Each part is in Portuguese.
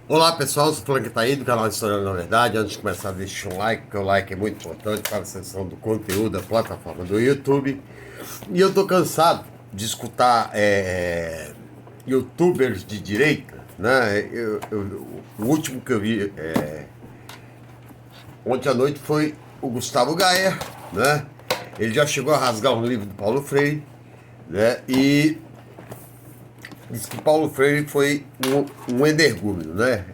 Olá pessoal, sou o Frank tá aí do canal Historiando na Verdade. Antes de começar, deixe um like, porque o like é muito importante para a sessão do conteúdo da plataforma do YouTube. E eu tô cansado de escutar youtubers de direita, né? O último que eu vi ontem à noite foi o Gustavo Gaia, né? Ele já chegou a rasgar um livro do Paulo Freire, né? E diz que Paulo Freire foi um energúmeno, né?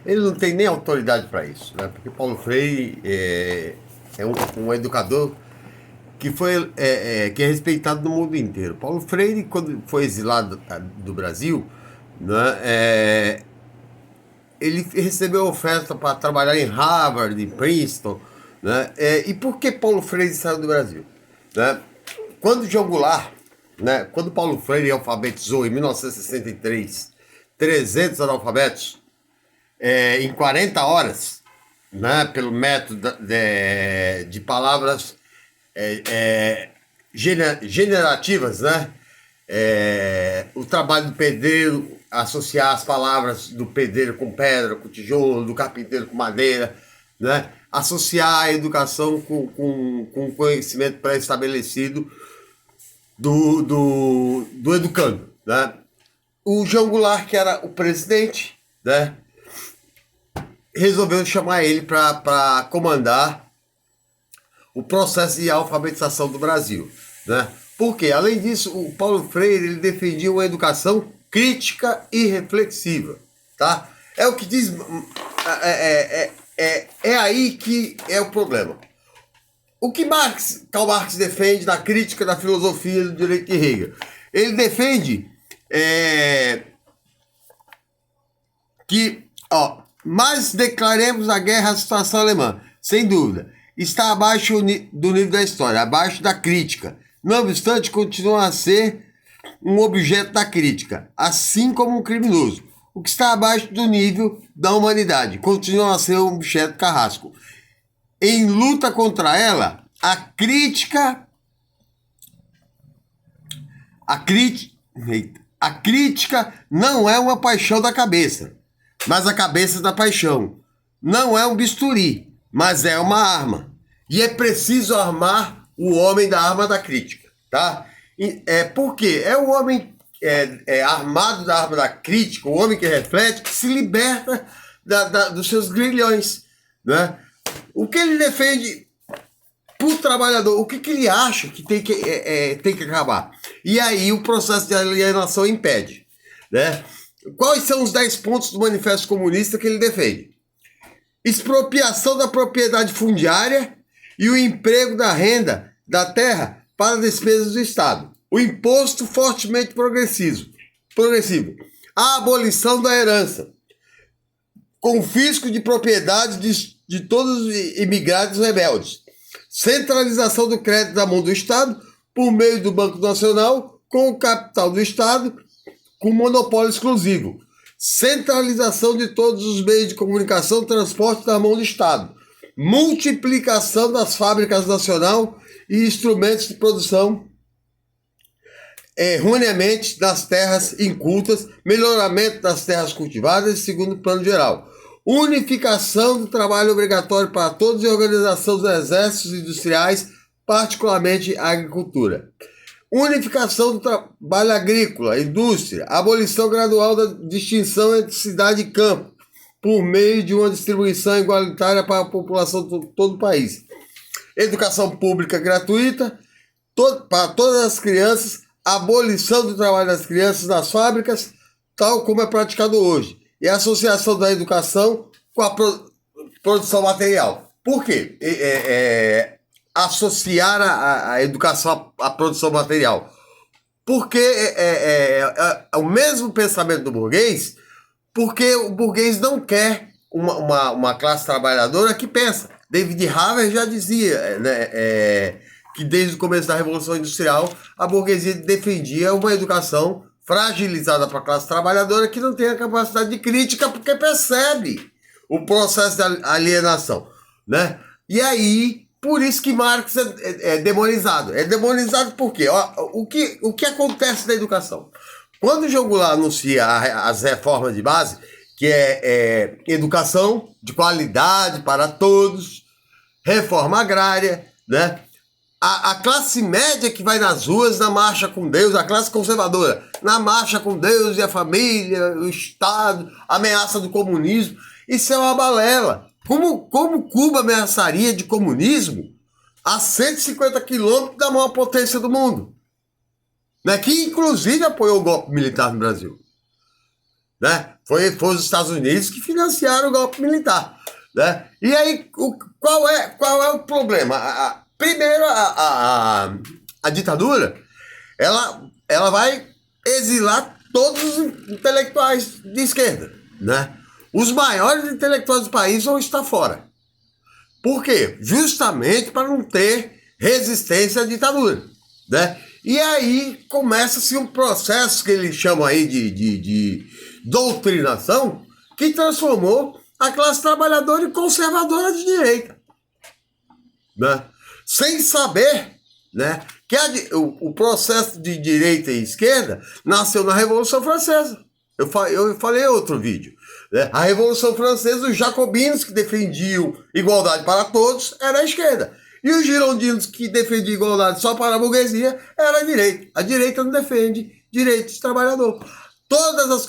Ele não tem nem autoridade para isso, né? Porque Paulo Freire é um educador que é respeitado no mundo inteiro. Paulo Freire, quando foi exilado do Brasil, né, ele recebeu oferta para trabalhar em Harvard, em Princeton, né? E por que Paulo Freire saiu do Brasil? Né? Quando João Goulart, né, quando Paulo Freire alfabetizou em 1963 300 analfabetos em 40 horas, né, pelo método de palavras generativas, né? O trabalho do pedreiro, associar as palavras do pedreiro com pedra, com tijolo, do carpinteiro com madeira, né? Associar a educação com conhecimento pré-estabelecido do educando, né? O João Goulart, que era o presidente, né, resolveu chamar ele para comandar o processo de alfabetização do Brasil, né? Porque, além disso, o Paulo Freire ele defendia uma educação crítica e reflexiva, tá? É o que diz... É aí que é o problema. O que Karl Marx defende na crítica da filosofia do direito de Hegel? Ele defende que, mas declaremos a guerra à situação alemã, sem dúvida. Está abaixo do nível da história, abaixo da crítica. Não obstante, continua a ser um objeto da crítica, assim como um criminoso. O que está abaixo do nível da humanidade continua a ser um objeto carrasco. Em luta contra ela, a crítica não é uma paixão da cabeça, mas a cabeça da paixão. Não é um bisturi, mas é uma arma. E é preciso armar o homem da arma da crítica, tá? Por quê? É o homem armado da arma da crítica, o homem que reflete, que se liberta dos seus grilhões, né? O que ele defende para o trabalhador, o que ele acha que tem que acabar. E aí o processo de alienação impede, né? Quais são os 10 pontos do Manifesto Comunista que ele defende? Expropriação da propriedade fundiária e o emprego da renda da terra para despesas do Estado. O imposto fortemente progressivo. A abolição da herança. Confisco de propriedade de todos os imigrantes rebeldes. Centralização do crédito na mão do Estado por meio do Banco Nacional com o capital do Estado com monopólio exclusivo. Centralização de todos os meios de comunicação e transporte na mão do Estado. Multiplicação das fábricas nacionais e instrumentos de produção erroneamente nas terras incultas, melhoramento das terras cultivadas, segundo o plano geral. Unificação do trabalho obrigatório para todos e organização dos exércitos industriais, particularmente a agricultura. Unificação do trabalho agrícola, indústria, abolição gradual da distinção entre cidade e campo, por meio de uma distribuição igualitária para a população de todo o país. Educação pública gratuita para todas as crianças, abolição do trabalho das crianças nas fábricas, tal como é praticado hoje, e a associação da educação com a produção material. Por quê? Associar a educação à produção material. Porque é o mesmo pensamento do burguês, porque o burguês não quer uma classe trabalhadora que pensa. David Haver já dizia, né, que desde o começo da Revolução Industrial a burguesia defendia uma educação fragilizada para a classe trabalhadora que não tem a capacidade de crítica porque percebe o processo de alienação, né? E aí, por isso que Marx é demonizado. É demonizado por quê? O que acontece na educação? Quando o João Goulart anuncia as reformas de base, que é educação de qualidade para todos, reforma agrária, né? A classe média que vai nas ruas na marcha com Deus, a classe conservadora, na marcha com Deus e a família, o Estado, ameaça do comunismo, isso é uma balela. Como Cuba ameaçaria de comunismo a 150 quilômetros da maior potência do mundo? Né? Que inclusive apoiou o golpe militar no Brasil. Né? Foi os Estados Unidos que financiaram o golpe militar. Né? E aí, qual é o problema? Primeiro, a ditadura, ela vai exilar todos os intelectuais de esquerda, né? Os maiores intelectuais do país vão estar fora. Por quê? Justamente para não ter resistência à ditadura, né? E aí começa-se um processo que eles chamam aí de doutrinação, que transformou a classe trabalhadora em conservadora de direita, né? Sem saber, né, que o processo de direita e esquerda nasceu na Revolução Francesa. Eu falei em outro vídeo. Né? A Revolução Francesa, os jacobinos que defendiam igualdade para todos era a esquerda. E os girondinos que defendiam igualdade só para a burguesia era a direita. A direita não defende direitos de trabalhador. Todas as...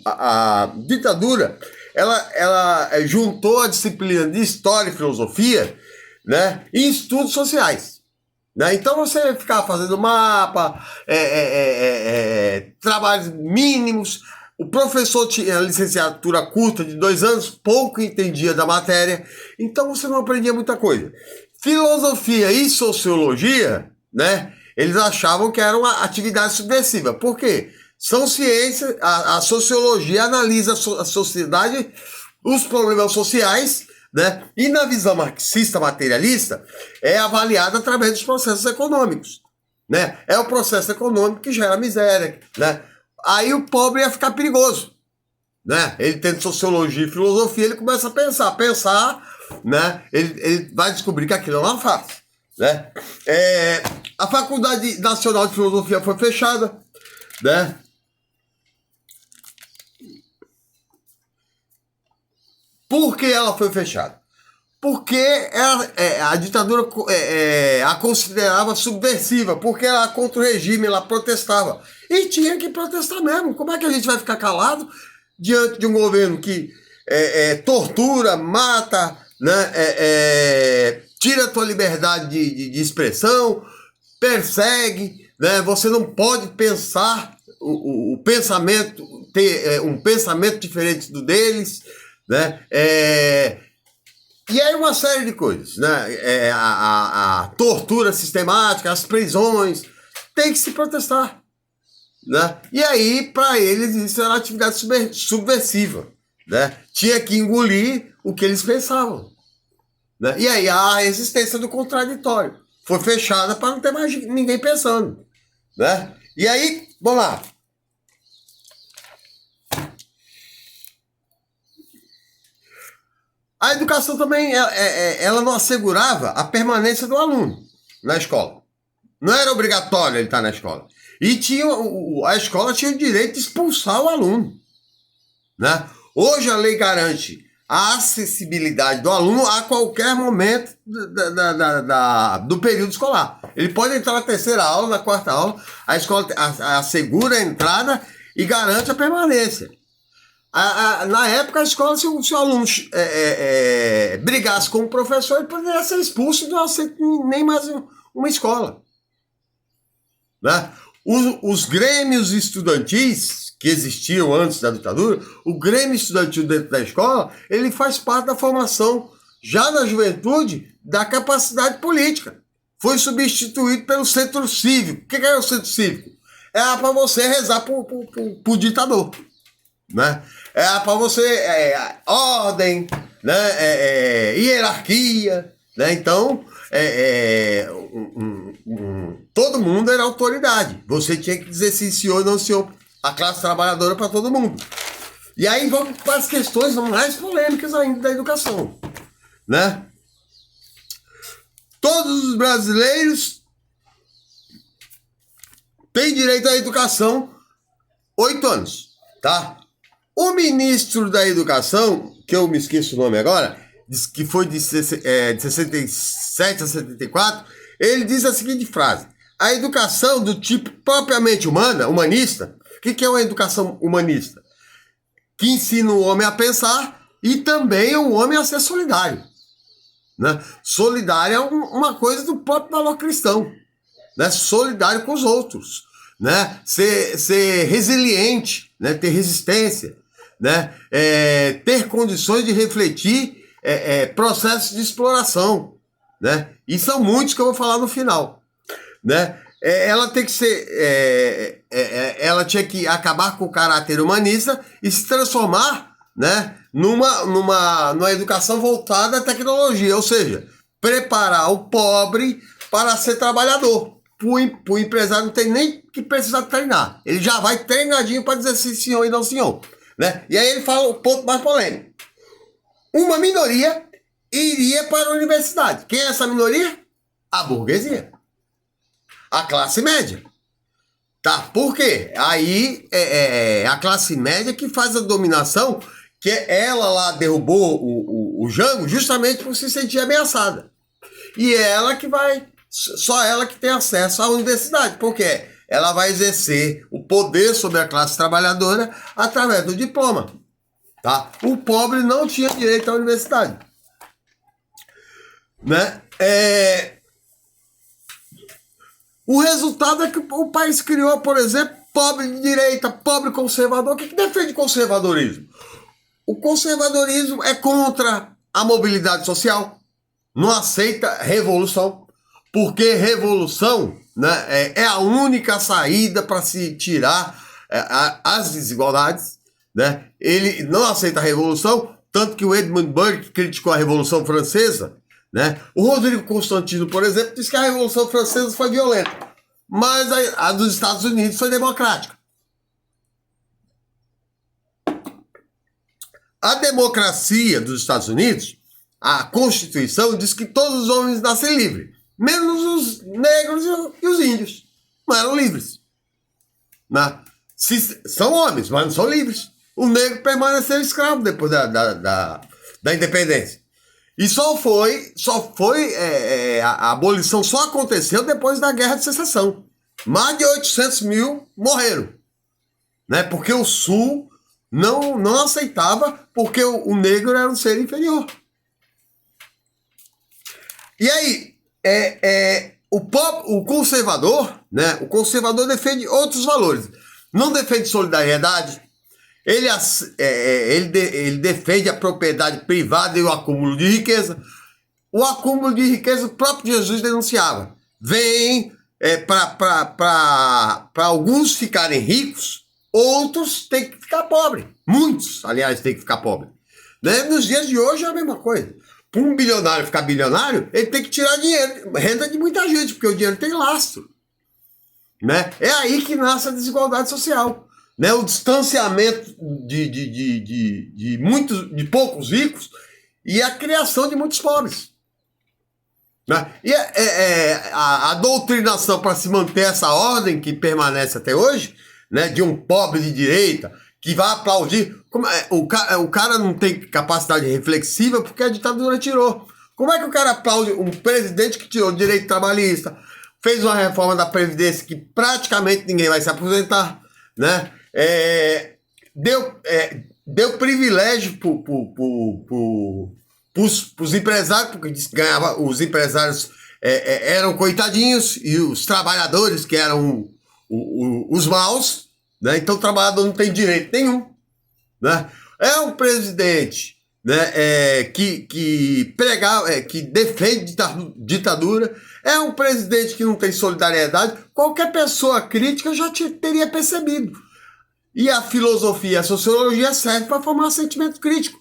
a ditadura, ela juntou a disciplina de História e Filosofia, né, em estudos sociais. Né? Então você ficava fazendo mapa, trabalhos mínimos. O professor tinha licenciatura curta de 2 anos, pouco entendia da matéria, então você não aprendia muita coisa. Filosofia e sociologia, né, eles achavam que era uma atividade subversiva. Por quê? São ciências, a sociologia analisa a sociedade, os problemas sociais, né, e na visão marxista materialista é avaliada através dos processos econômicos. Né? É o processo econômico que gera miséria. Né? Aí o pobre ia ficar perigoso. Né? Ele tendo sociologia e filosofia, ele começa a pensar, né? Ele vai descobrir que aquilo é uma farsa. Né? A Faculdade Nacional de Filosofia foi fechada. Né? Por que ela foi fechada? Porque a ditadura a considerava subversiva, porque ela contra o regime, ela protestava. E tinha que protestar mesmo. Como é que a gente vai ficar calado diante de um governo que tortura, mata, né, tira a tua liberdade de expressão, persegue, né? Você não pode pensar o pensamento, ter um pensamento diferente do deles, né? E aí uma série de coisas, né? A tortura sistemática, as prisões, tem que se protestar, né? E aí, para eles, isso era atividade subversiva, né? Tinha que engolir o que eles pensavam, né? E aí a resistência do contraditório foi fechada para não ter mais ninguém pensando, né? E aí, vamos lá. A educação também, ela não assegurava a permanência do aluno na escola. Não era obrigatório ele estar na escola. E a escola tinha o direito de expulsar o aluno. Né? Hoje a lei garante a acessibilidade do aluno a qualquer momento do período escolar. Ele pode entrar na 3ª aula, na 4ª aula, a escola assegura a entrada e garante a permanência. Na época, a escola, se o aluno brigasse com o professor, ele poderia ser expulso e não aceita nem mais uma escola. Né? Os grêmios estudantis que existiam antes da ditadura, o grêmio estudantil dentro da escola, ele faz parte da formação, já na juventude, da capacidade política. Foi substituído pelo centro cívico. O que é o centro cívico? É para você rezar pro ditador. Né? Para você ordem, né? Hierarquia, né? Então todo mundo era autoridade. Você tinha que dizer sim senhor, não senhor, a classe trabalhadora para todo mundo. E aí vamos para as questões mais polêmicas ainda da educação, né? Todos os brasileiros têm direito à educação 8 anos, tá? O ministro da Educação, que eu me esqueço o nome agora, que foi de 67 a 74, ele diz a seguinte frase: a educação do tipo propriamente humanista, o que é uma educação humanista? Que ensina o homem a pensar e também o homem a ser solidário. Né? Solidário é uma coisa do próprio valor cristão. Né? Solidário com os outros. Né? Ser resiliente, né? Ter resistência. Né? Ter condições de refletir processos de exploração. Né? E são muitos que eu vou falar no final. Né? Ela tem que ser. Ela tinha que acabar com o caráter humanista e se transformar, né, numa educação voltada à tecnologia, ou seja, preparar o pobre para ser trabalhador. O empresário não tem nem que precisar treinar. Ele já vai treinadinho para dizer sim, senhor e não senhor. Né? E aí ele fala o ponto mais polêmico. Uma minoria iria para a universidade. Quem é essa minoria? A burguesia. A classe média. Tá? Por quê? Aí é a classe média que faz a dominação, que ela lá derrubou o Jango justamente por se sentir ameaçada. E ela que vai, só ela que tem acesso à universidade, porque ela vai exercer o poder sobre a classe trabalhadora através do diploma. Tá? O pobre não tinha direito à universidade. Né? O resultado é que o país criou, por exemplo, pobre de direita, pobre conservador. O que defende conservadorismo? O conservadorismo é contra a mobilidade social, não aceita revolução, porque revolução, né, é a única saída para se tirar as desigualdades. Né? Ele não aceita a revolução, tanto que o Edmund Burke criticou a Revolução Francesa. Né? O Rodrigo Constantino, por exemplo, diz que a Revolução Francesa foi violenta, mas a dos Estados Unidos foi democrática. A democracia dos Estados Unidos, a Constituição, diz que todos os homens nascem livres, menos os negros e os índios. Não eram livres. Né? São homens, mas não são livres. O negro permaneceu escravo depois da independência. E a abolição só aconteceu depois da Guerra de Secessão. Mais de 800 mil morreram. Né? Porque o Sul não aceitava, porque o negro era um ser inferior. E aí, o conservador, né? O conservador defende outros valores. Não defende solidariedade. Ele defende a propriedade privada e o acúmulo de riqueza. O acúmulo de riqueza, o próprio Jesus denunciava. Vem para alguns ficarem ricos, outros têm que ficar pobres. Muitos, aliás, têm que ficar pobres. Né? Nos dias de hoje é a mesma coisa. Para um bilionário ficar bilionário, ele tem que tirar dinheiro, renda de muita gente, porque o dinheiro tem lastro. Né? É aí que nasce a desigualdade social. Né, o distanciamento de poucos ricos e a criação de muitos pobres. Né? E a doutrinação para se manter essa ordem que permanece até hoje, né, de um pobre de direita que vai aplaudir. O cara não tem capacidade reflexiva porque a ditadura tirou. Como é que o cara aplaude um presidente que tirou o direito trabalhista, fez uma reforma da Previdência que praticamente ninguém vai se aposentar, né? Deu privilégio para os empresários, porque os empresários eram coitadinhos e os trabalhadores que eram os maus, né? Então o trabalhador não tem direito nenhum. Né? É um presidente, né, que defende ditadura, é um presidente que não tem solidariedade. Qualquer pessoa crítica já teria percebido. E a filosofia e a sociologia servem para formar sentimento crítico.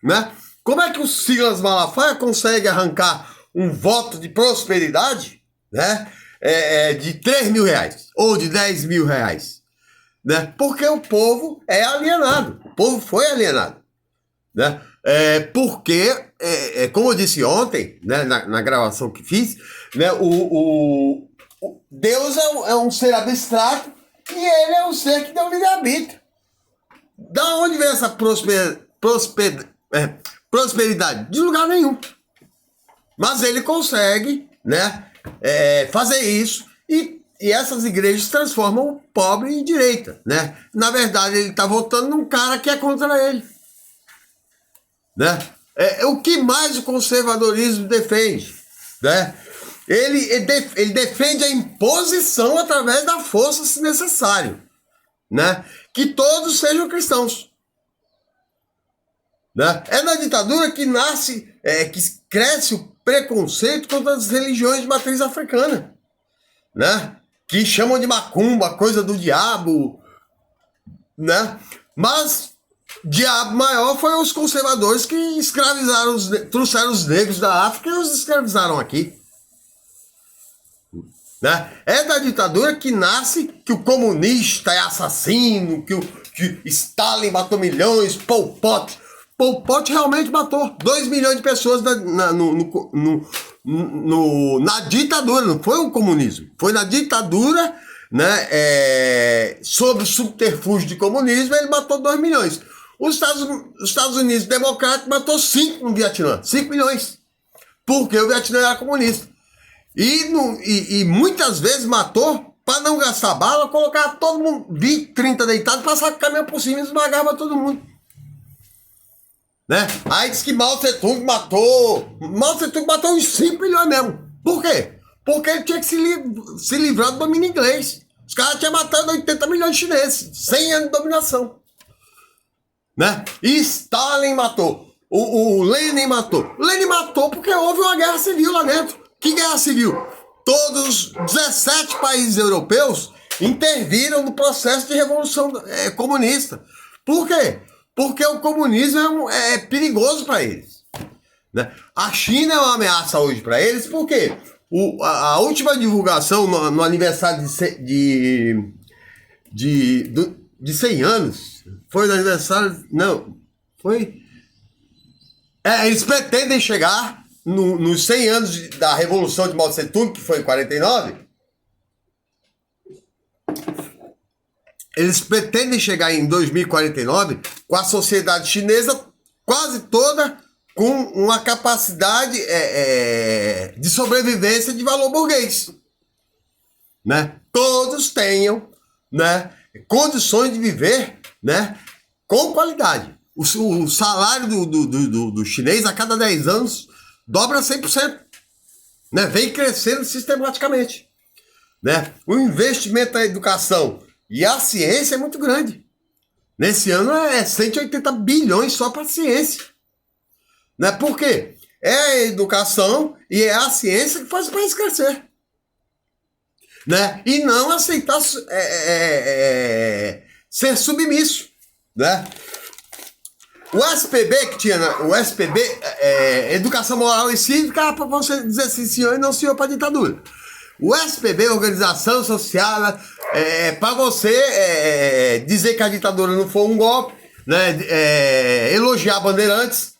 Né? Como é que o Silas Malafaia consegue arrancar um voto de prosperidade, né, de 3 mil reais ou de 10 mil reais? Né? Porque o povo é alienado. O povo foi alienado. Né? Porque, como eu disse ontem, né, na gravação que fiz, né, Deus é um ser abstrato e ele é um ser que deu livre-arbítrio. Da onde vem essa prosperidade? De lugar nenhum. Mas ele consegue, né, fazer isso e essas igrejas transformam o pobre em direita, né? Na verdade, ele está votando num cara que é contra ele, né? O que mais o conservadorismo defende, né? Ele defende a imposição através da força, se necessário, né? Que todos sejam cristãos, né? É na ditadura que nasce, que cresce o preconceito contra as religiões de matriz africana, né? Que chamam de macumba, coisa do diabo, né? Mas diabo maior foi os conservadores que escravizaram, trouxeram os negros da África e os escravizaram aqui, né? É da ditadura que nasce que o comunista é assassino, que Stalin matou milhões, Pol Pot realmente matou 2 milhões de pessoas na ditadura, não foi o comunismo, foi na ditadura, né? Sob o subterfúgio de comunismo, ele matou 2 milhões. Os Estados Unidos democráticos matou 5 no Vietnã, 5 milhões, porque o Vietnã era comunista. E muitas vezes matou para não gastar bala, colocar todo mundo, 20, 30 deitados, passar com o caminhão por cima e esmagava todo mundo, né? Aí diz que Mao Tse Tung matou uns 5 milhões mesmo. Por quê? Porque ele tinha que se livrar do domínio inglês. Os caras tinham matado 80 milhões de chineses, 100 anos de dominação, né? E Stalin matou, o Lenin matou. Lenin matou porque houve uma guerra civil lá dentro. Que guerra civil? Todos os 17 países europeus interviram no processo de revolução comunista. Por quê? Porque o comunismo é perigoso para eles, né? A China é uma ameaça hoje para eles, porque a última divulgação no aniversário de 100 anos, foi no aniversário, não, foi... eles pretendem chegar nos 100 anos da Revolução de Mao Tse Tung, que foi em 49, eles pretendem chegar em 2049 com a sociedade chinesa quase toda com uma capacidade de sobrevivência de valor burguês, né? Todos tenham, né, condições de viver, né, com qualidade. O salário do chinês a cada 10 anos dobra 100%, né? Vem crescendo sistematicamente, né? O investimento na educação e a ciência é muito grande. Nesse ano 180 bilhões só para a ciência, né? Por quê? É a educação e é a ciência que faz o país crescer, né? E não aceitar ser submisso, né? O SPB que tinha, o SPB, Educação Moral e Cívica, para você dizer assim, senhor e não senhor para ditadura. O SPB, Organização Social, para você dizer que a ditadura não foi um golpe, né? Elogiar bandeirantes,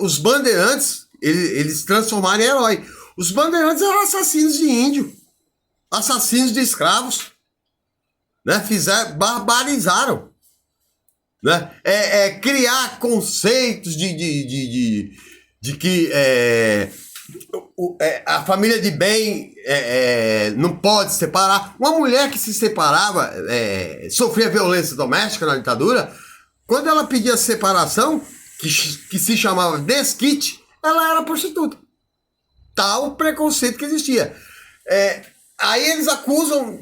os bandeirantes, eles transformaram em herói. Os bandeirantes eram assassinos de índio, assassinos de escravos, né? Barbarizaram, né? Criar conceitos de que a família de bem não pode separar. Uma mulher que se separava, sofria violência doméstica na ditadura, quando ela pedia separação, que se chamava desquite, ela era prostituta. Tal preconceito que existia. Aí eles acusam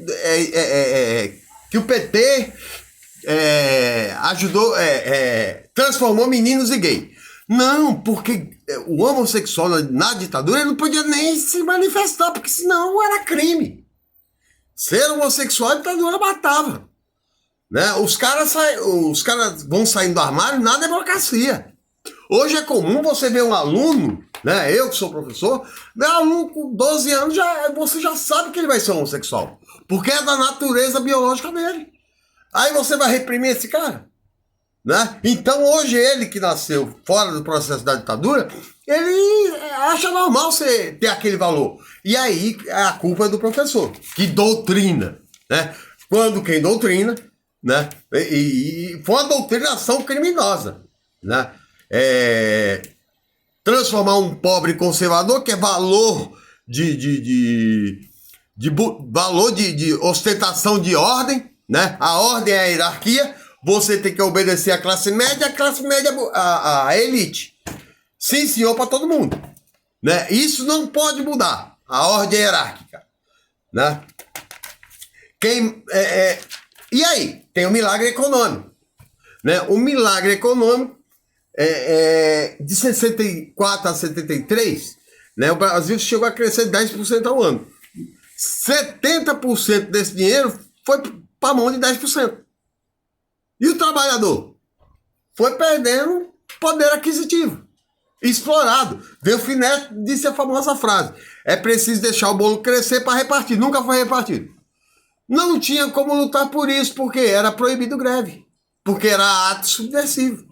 que o PT ajudou, transformou meninos em gay. Não, porque o homossexual na ditadura ele não podia nem se manifestar, porque senão era crime. Ser homossexual, a ditadura matava, né? Os caras vão saindo do armário na democracia. Hoje é comum você ver um aluno, né? Eu que sou professor, meu aluno com 12 anos, você já sabe que ele vai ser homossexual, porque é da natureza biológica dele. Aí você vai reprimir esse cara, né? Então hoje ele que nasceu fora do processo da ditadura, ele acha normal você ter aquele valor. E aí a culpa é do professor, que doutrina, né? Quando quem doutrina né? E foi uma doutrinação criminosa, né? Transformar um pobre conservador, que é valor valor de ostentação de ordem, né? A ordem é a hierarquia, você tem que obedecer à classe média, a elite. Sim, senhor, para todo mundo, né? Isso não pode mudar, a ordem hierárquica, né? E aí, tem o milagre econômico, né? O milagre econômico de 64 a 73, né? O Brasil chegou a crescer 10% ao ano. 70% desse dinheiro foi para a mão de 10%. E o trabalhador foi perdendo poder aquisitivo, explorado. Delfinete disse a famosa frase: é preciso deixar o bolo crescer para repartir. Nunca foi repartido. Não tinha como lutar por isso, porque era proibido greve, porque era ato subversivo.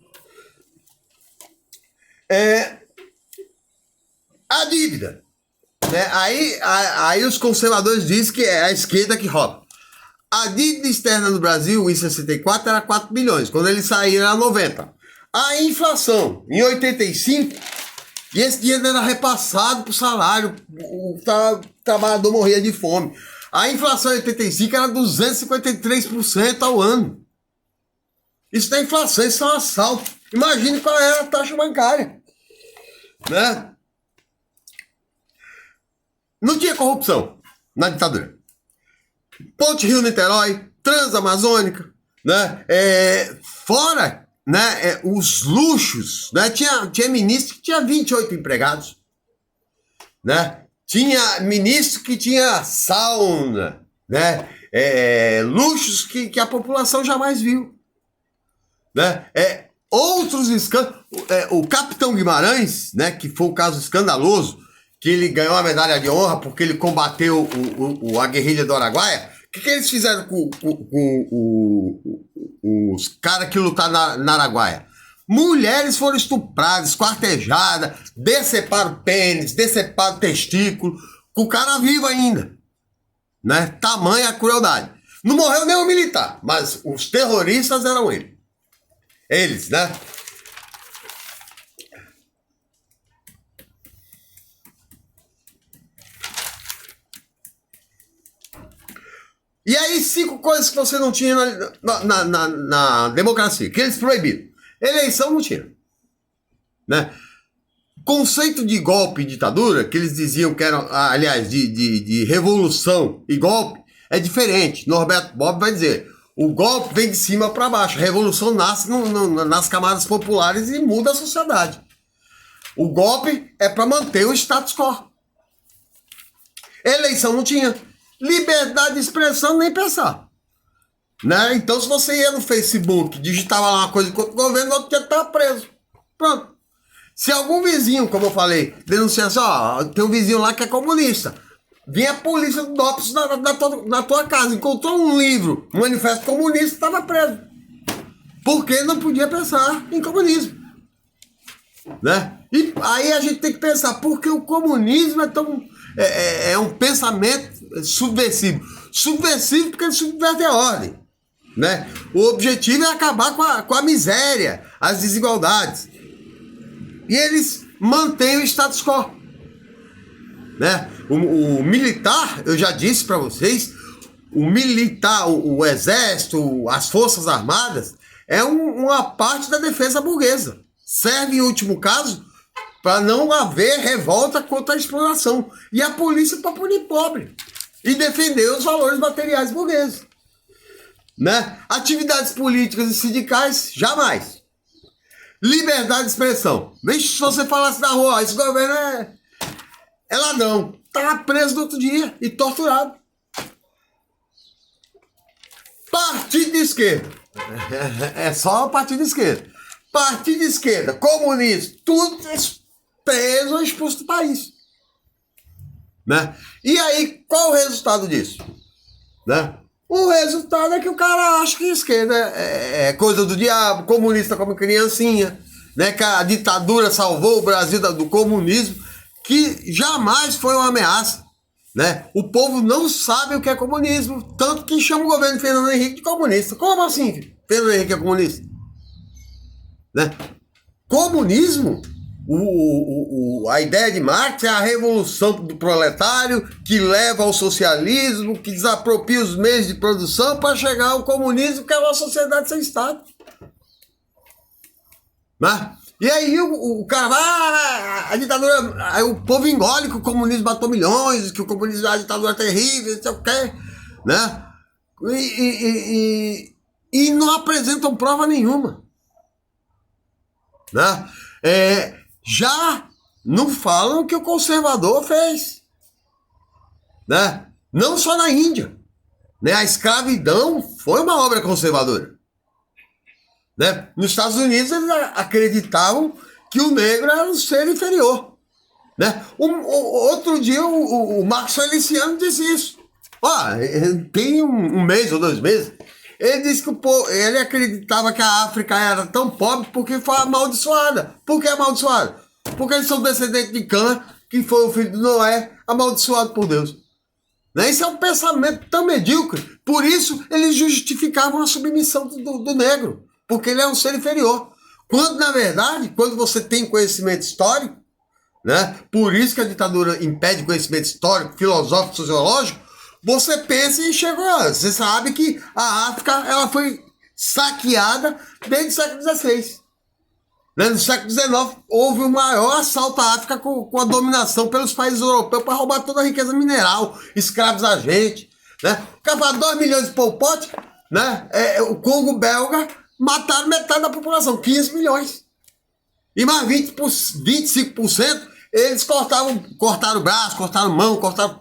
A dívida, né? Aí os conservadores dizem que é a esquerda que rouba. A dívida externa no Brasil, em 64, era 4 bilhões. Quando eles saíram, era 90. A inflação, em 85, e esse dinheiro era repassado para o salário, o trabalhador morria de fome. A inflação em 85 era 253% ao ano. Isso não é inflação, isso é um assalto. Imagine qual era a taxa bancária, né? Não tinha corrupção na ditadura. Ponte Rio-Niterói, Transamazônica, né? Fora, né, os luxos, né? Tinha ministro que tinha 28 empregados, né? Tinha ministro que tinha sauna, né? Luxos que a população jamais viu, né? Outros escândalos, o Capitão Guimarães, né, que foi um caso escandaloso, que ele ganhou a medalha de honra porque ele combateu a guerrilha do Araguaia. O que eles fizeram com os caras que lutaram na Araguaia? Mulheres foram estupradas, esquartejadas, deceparam pênis, deceparam testículo, com o cara vivo ainda, né? Tamanha a crueldade. Não morreu nenhum militar, mas os terroristas eram eles, né? E aí, 5 coisas que você não tinha na democracia, que eles proibiram. Eleição não tinha, né? Conceito de golpe e ditadura, que eles diziam que era, aliás, de revolução e golpe, é diferente. Norberto Bobbio vai dizer: o golpe vem de cima para baixo, a revolução nasce nas camadas populares e muda a sociedade. O golpe é para manter o status quo. Eleição não tinha. Liberdade de expressão, nem pensar, né? Então, se você ia no Facebook, digitava lá uma coisa contra o governo, no outro dia estava preso. Pronto. Se algum vizinho, como eu falei, denunciasse: tem um vizinho lá que é comunista, vinha a polícia do DOPS na tua casa, encontrou um livro, um manifesto comunista, estava preso. Porque não podia pensar em comunismo, né? E aí a gente tem que pensar: por que o comunismo é um pensamento subversivo? Subversivo porque ele subverte a ordem, né? O objetivo é acabar com a miséria, as desigualdades. E eles mantêm o status quo, né? O militar, eu já disse para vocês, o militar, o exército, as forças armadas, é uma parte da defesa burguesa. Serve, em último caso, para não haver revolta contra a exploração. E a polícia para punir pobre e defender os valores materiais burgueses, né? Atividades políticas e sindicais, jamais. Liberdade de expressão. Vixe, se você falasse na rua: esse governo é ladrão, estava preso no outro dia e torturado. Partido de esquerda. É só o partido de esquerda. Partido de esquerda, comunista, tudo preso ou expulso do país, né? E aí, qual o resultado disso, né? O resultado é que o cara acha que a esquerda é coisa do diabo, comunista como criancinha, né? Que a ditadura salvou o Brasil do comunismo, que jamais foi uma ameaça, Né? O povo não sabe o que é comunismo, tanto que chama o governo de Fernando Henrique de comunista. Como assim, filho? Fernando Henrique é comunista? Né? Comunismo, a ideia de Marx é a revolução do proletário que leva ao socialismo, que desapropria os meios de produção para chegar ao comunismo, que é uma sociedade sem Estado. Né? E aí o cara vai, a ditadura, aí o povo engole que o comunismo matou milhões, que o comunismo, a ditadura é terrível, não sei o quê, né? E não apresentam prova nenhuma. Né? Já não falam o que o conservador fez. Né? Não só na Índia. Né? A escravidão foi uma obra conservadora. Né? Nos Estados Unidos eles acreditavam que o negro era um ser inferior. Né? Outro dia o Marcos Feliciano disse isso. Tem um mês ou 2 meses. Ele disse que ele acreditava que a África era tão pobre porque foi amaldiçoada. Por que amaldiçoada? Porque eles são descendentes de Cã, que foi o filho de Noé, amaldiçoado por Deus. Né? Isso é um pensamento tão medíocre. Por isso eles justificavam a submissão do negro. Porque ele é um ser inferior. Quando, na verdade, quando você tem conhecimento histórico, né, por isso que a ditadura impede conhecimento histórico, filosófico, sociológico, você pensa e chegou. Você sabe que a África ela foi saqueada desde o século XVI. Né? No século XIX houve o maior assalto à África com a dominação pelos países europeus para roubar toda a riqueza mineral, escravos a gente. Né? O cara fala 2 milhões de Pol Pot, né? O Congo belga mataram metade da população, 15 milhões. E mais 25% eles cortaram o braço, cortaram mão, cortaram